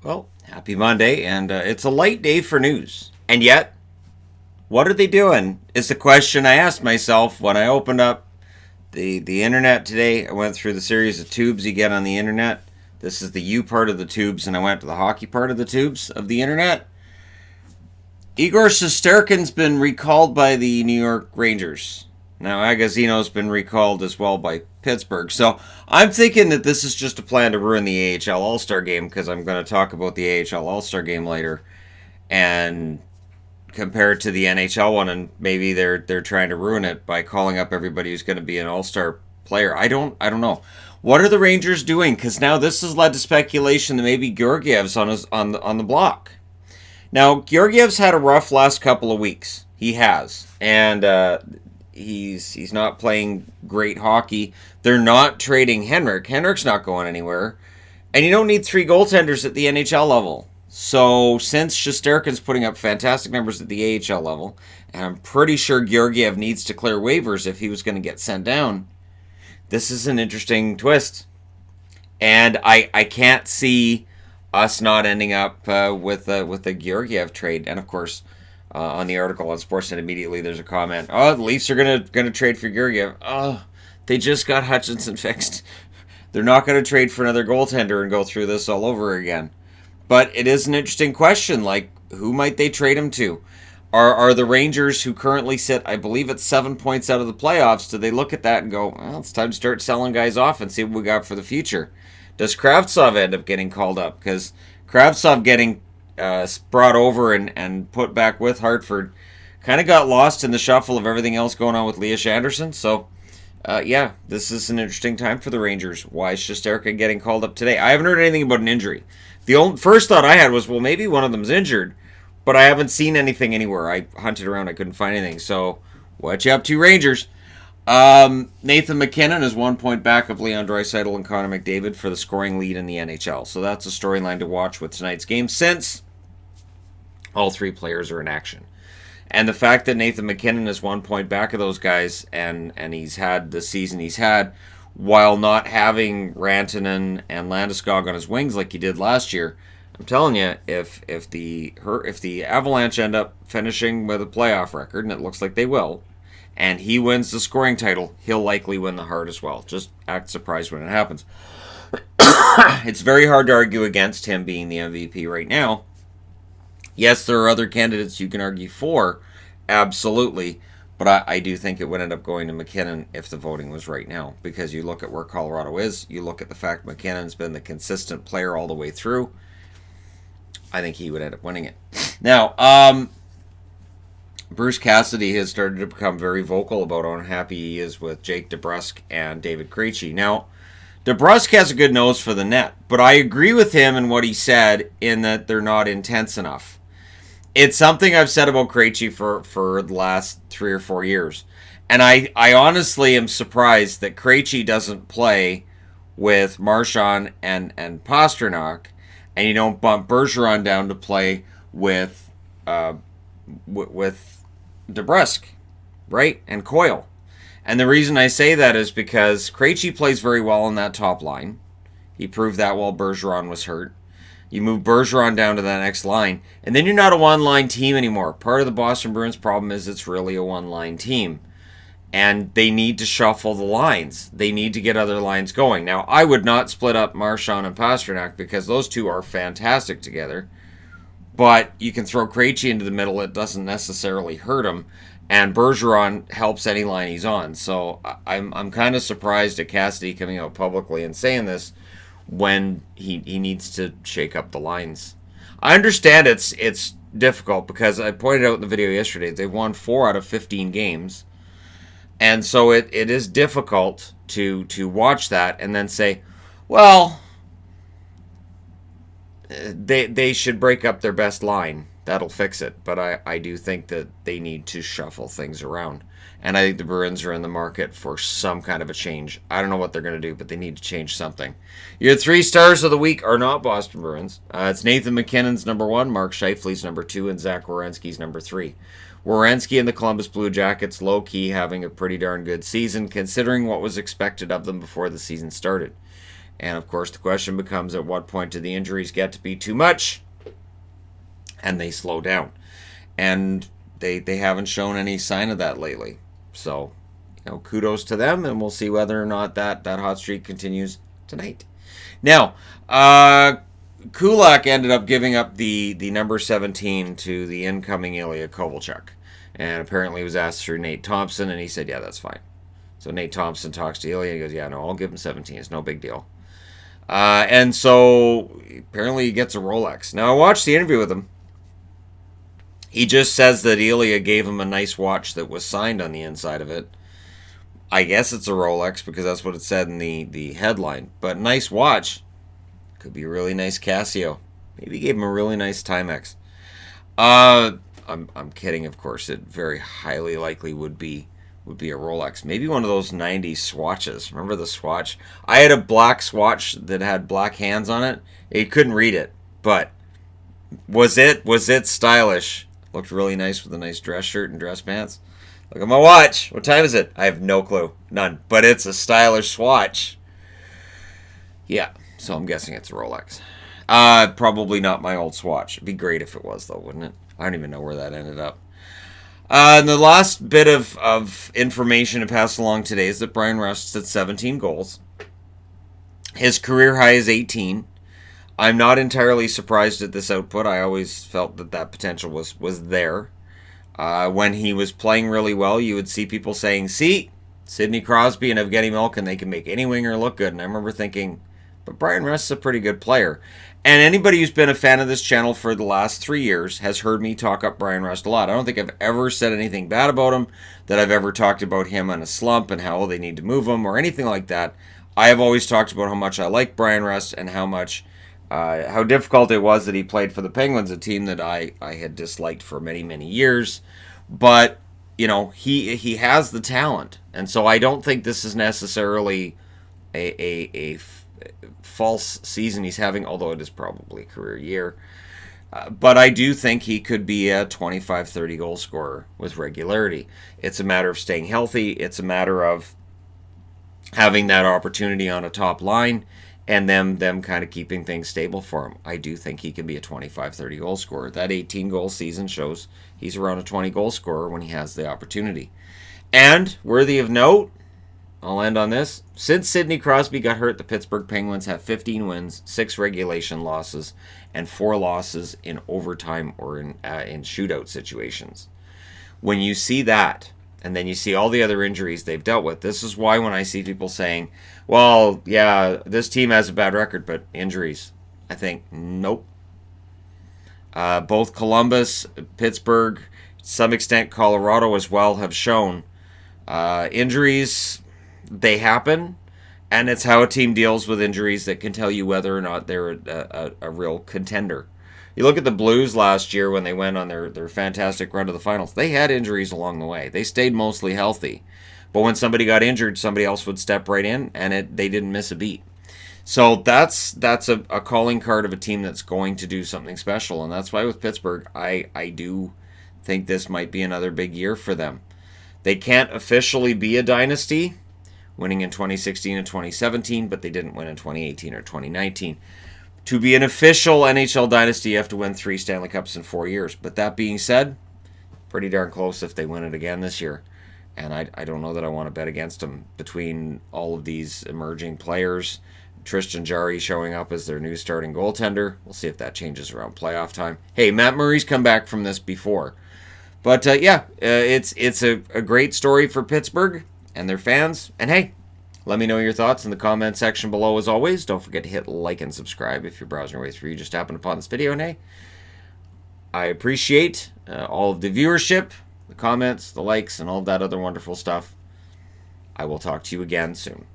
Well, happy Monday, and it's a light day for news. And yet, what are they doing? Is the question I asked myself when I opened up the internet today. I went through the series of tubes you get on the internet. This is the U part of the tubes, and I went to the hockey part of the tubes of the internet. Igor Shesterkin's been recalled by the New York Rangers. Now, Agazino's been recalled as well by Pittsburgh. So I'm thinking that this is just a plan to ruin the AHL All-Star game because I'm going to talk about the AHL All-Star game later and compare it to the NHL one, and maybe they're trying to ruin it by calling up everybody who's going to be an All-Star player. I don't know. What are the Rangers doing? Because now this has led to speculation that maybe Georgiev's on the block. Now, Georgiev's had a rough last couple of weeks. He has, and he's not playing great hockey. They're not trading Henrik. Henrik's not going anywhere, and you don't need three goaltenders at the NHL level. So since Shesterkin's putting up fantastic numbers at the AHL level, and I'm pretty sure Georgiev needs to clear waivers if he was going to get sent down, this is an interesting twist, and I can't see us not ending up with a Georgiev trade. And of course, on the article on Sportsnet, immediately there's a comment: "Oh, the Leafs are gonna trade for Georgiev. Oh, they just got Hutchinson fixed. They're not gonna trade for another goaltender and go through this all over again." But it is an interesting question. Like, who might they trade him to? Are the Rangers, who currently sit, I believe, at 7 points out of the playoffs, do they look at that and go, well, it's time to start selling guys off and see what we got for the future? Does Kravtsov end up getting called up? Because Kravtsov getting brought over and put back with Hartford kind of got lost in the shuffle of everything else going on with Elias Anderson. So, yeah, this is an interesting time for the Rangers. Why is Shesterkin getting called up today? I haven't heard anything about an injury. The only, first thought I had was, well, maybe one of them's injured, but I haven't seen anything anywhere. I hunted around, I couldn't find anything. So, what you up to, Rangers? Nathan MacKinnon is 1 point back of Leon Draisaitl and Connor McDavid for the scoring lead in the NHL. So that's a storyline to watch with tonight's game, since all three players are in action. And the fact that Nathan MacKinnon is 1 point back of those guys, and he's had the season he's had while not having Rantanen and Landeskog on his wings like he did last year. I'm telling you, if the Avalanche end up finishing with a playoff record, and it looks like they will, and he wins the scoring title, he'll likely win the Hart as well. Just act surprised when it happens. It's very hard to argue against him being the MVP right now. Yes, there are other candidates you can argue for, absolutely, but I do think it would end up going to MacKinnon if the voting was right now, because you look at where Colorado is, you look at the fact McKinnon's been the consistent player all the way through. I think he would end up winning it. Now, Bruce Cassidy has started to become very vocal about how unhappy he is with Jake DeBrusk and David Krejci. Now, DeBrusk has a good nose for the net, but I agree with him in what he said in that they're not intense enough. It's something I've said about Krejci for the last 3 or 4 years. And I honestly am surprised that Krejci doesn't play with Marchand and Pasternak, and you don't bump Bergeron down to play with DeBrusk, right? And Coyle. And the reason I say that is because Krejci plays very well on that top line. He proved that while Bergeron was hurt. You move Bergeron down to that next line, and then you're not a one-line team anymore. Part of the Boston Bruins' problem is it's really a one-line team, and they need to shuffle the lines. They need to get other lines going. Now, I would not split up Marchand and Pasternak because those two are fantastic together, but you can throw Krejci into the middle. It doesn't necessarily hurt him, and Bergeron helps any line he's on. So I'm kind of surprised at Cassidy coming out publicly and saying this when he needs to shake up the lines. I understand it's difficult because I pointed out in the video yesterday they've won 4 out of 15 games. And so it is difficult to watch that and then say, well, they should break up their best line. That'll fix it. But I do think that they need to shuffle things around. And I think the Bruins are in the market for some kind of a change. I don't know what they're going to do, but they need to change something. Your 3 stars of the week are not Boston Bruins. It's Nathan MacKinnon's number 1, Mark Scheifele's number 2, and Zach Werenski's number 3. Werenski and the Columbus Blue Jackets low-key having a pretty darn good season, considering what was expected of them before the season started. And of course, the question becomes, at what point do the injuries get to be too much and they slow down? And they haven't shown any sign of that lately. So, kudos to them, and we'll see whether or not that hot streak continues tonight. Now, Kulak ended up giving up the number 17 to the incoming Ilya Kovalchuk. And apparently he was asked through Nate Thompson, and he said, yeah, that's fine. So Nate Thompson talks to Ilya, and he goes, yeah, no, I'll give him 17. It's no big deal. And so apparently he gets a Rolex. Now, I watched the interview with him. He just says that Ilya gave him a nice watch that was signed on the inside of it. I guess it's a Rolex because that's what it said in the headline. But nice watch. Could be a really nice Casio. Maybe he gave him a really nice Timex. I'm kidding, of course. It very highly likely would be a Rolex. Maybe one of those 90s swatches. Remember the swatch? I had a black swatch that had black hands on it. You couldn't read it, but was it stylish? Looked really nice with a nice dress shirt and dress pants. Look at my watch. What time is it? I have no clue. None. But it's a stylish swatch. Yeah, so I'm guessing it's a Rolex. Probably not my old swatch. It'd be great if it was, though, wouldn't it? I don't even know where that ended up. And the last bit of information to pass along today is that Brian Rust's at 17 goals. His career high is 18. I'm not entirely surprised at this output. I always felt that potential was there. When he was playing really well, you would see people saying, see, Sidney Crosby and Evgeny Malkin, they can make any winger look good. And I remember thinking, but Brian Rust's a pretty good player. And anybody who's been a fan of this channel for the last 3 years has heard me talk up Brian Rust a lot. I don't think I've ever said anything bad about him, that I've ever talked about him on a slump and how they need to move him or anything like that. I have always talked about how much I like Brian Rust and how difficult it was that he played for the Penguins, a team that I had disliked for many, many years. But, he has the talent. And so I don't think this is necessarily a false season he's having, although it is probably a career year. But I do think he could be a 25-30 goal scorer with regularity. It's a matter of staying healthy. It's a matter of having that opportunity on a top line and them kind of keeping things stable for him. I do think he can be a 25-30 goal scorer. That 18-goal season shows he's around a 20-goal scorer when he has the opportunity. And, worthy of note, I'll end on this. Since Sidney Crosby got hurt, the Pittsburgh Penguins have 15 wins, 6 regulation losses, and 4 losses in overtime or in shootout situations. When you see that, and then you see all the other injuries they've dealt with, this is why when I see people saying, well, yeah, this team has a bad record, but injuries, I think, nope. Both Columbus, Pittsburgh, to some extent Colorado as well, have shown injuries, they happen, and it's how a team deals with injuries that can tell you whether or not they're a real contender. You look at the Blues last year when they went on their fantastic run to the finals. They had injuries along the way. They stayed mostly healthy. But when somebody got injured, somebody else would step right in, and they didn't miss a beat. So that's a calling card of a team that's going to do something special. And that's why with Pittsburgh, I do think this might be another big year for them. They can't officially be a dynasty, winning in 2016 and 2017, but they didn't win in 2018 or 2019. To be an official NHL dynasty, you have to win 3 Stanley Cups in 4 years. But that being said, pretty darn close if they win it again this year. And I don't know that I want to bet against them. Between all of these emerging players, Tristan Jarry showing up as their new starting goaltender. We'll see if that changes around playoff time. Hey, Matt Murray's come back from this before. But it's a great story for Pittsburgh and their fans. And hey, let me know your thoughts in the comment section below as always. Don't forget to hit like and subscribe if you're browsing your way through. You just happened upon this video. And hey, I appreciate all of the viewership, the comments, the likes, and all of that other wonderful stuff. I will talk to you again soon.